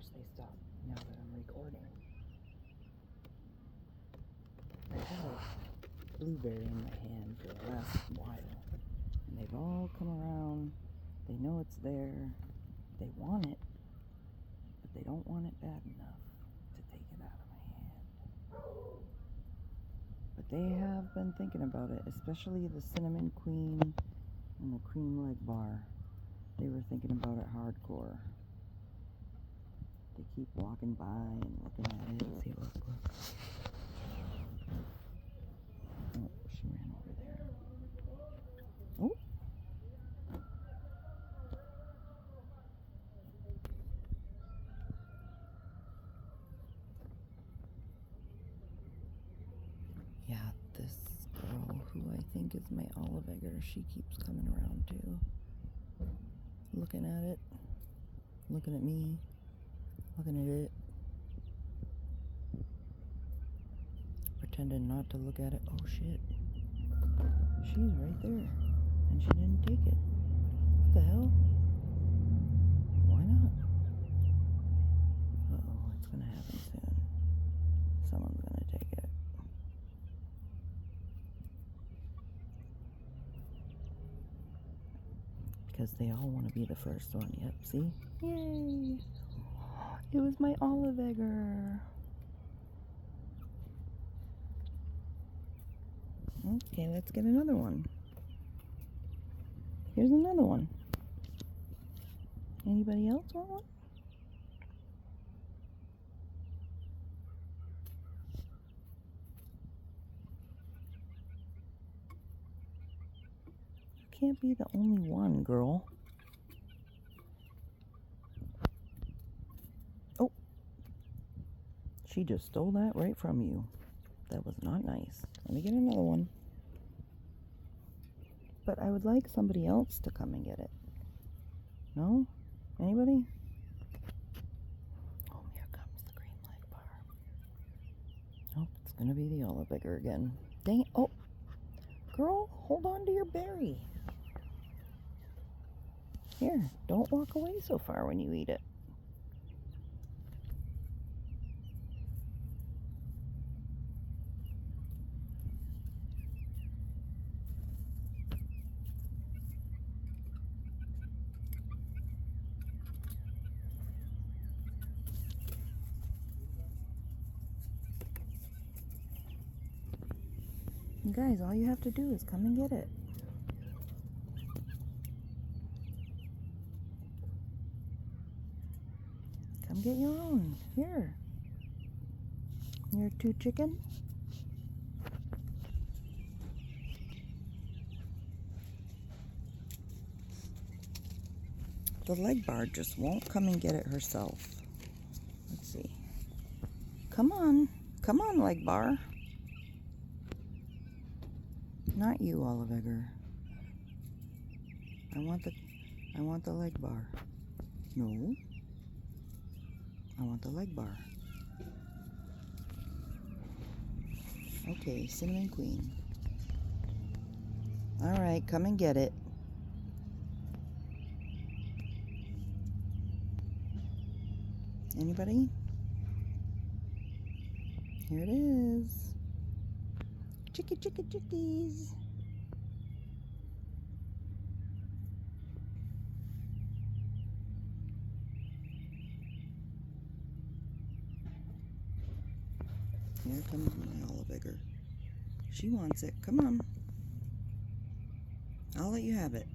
course they stop now that I'm recording. I had a blueberry in my hand for the last while, and they've all come around. They know it's there. They want it, but they don't want it bad enough to take it out of my hand. But they have been thinking about it, especially the Cinnamon Queen and the Cream Leg Bar. They were thinking about it hardcore. They keep walking by and looking at it. See, look. Oh, she ran over there. Oh. Yeah, this girl, who I think is my olive egger, she keeps coming around too. Looking at it. Looking at me. Looking at it. Pretending not to look at it. Oh shit. She's right there. And she didn't take it. What the hell? Why not? Uh-oh, it's gonna happen soon. Someone's gonna take it. Because they all want to be the first one. Yep, see? Yay! It was my olive egger. Okay, let's get another one. Here's another one. Anybody else want one? You can't be the only one, girl. Oh. She just stole that right from you. That was not nice. Let me get another one. But I would like somebody else to come and get it. No? Anybody? Oh, here comes the Cream Leg Bar. Nope, it's gonna be the olive egger again. Dang it. Oh, girl, hold on to your berry. Here, don't walk away so far when you eat it. You guys, all you have to do is come and get it. Come get your own. Here. You're too chicken? The leg bar just won't come and get it herself. Let's see. Come on. Come on, leg bar. Not you, olive egger. I want the leg bar. No. I want the leg bar. Okay, Cinnamon Queen. Alright, come and get it. Anybody? Here it is. Chickies. Here comes my olive egger. She wants it. Come on. I'll let you have it.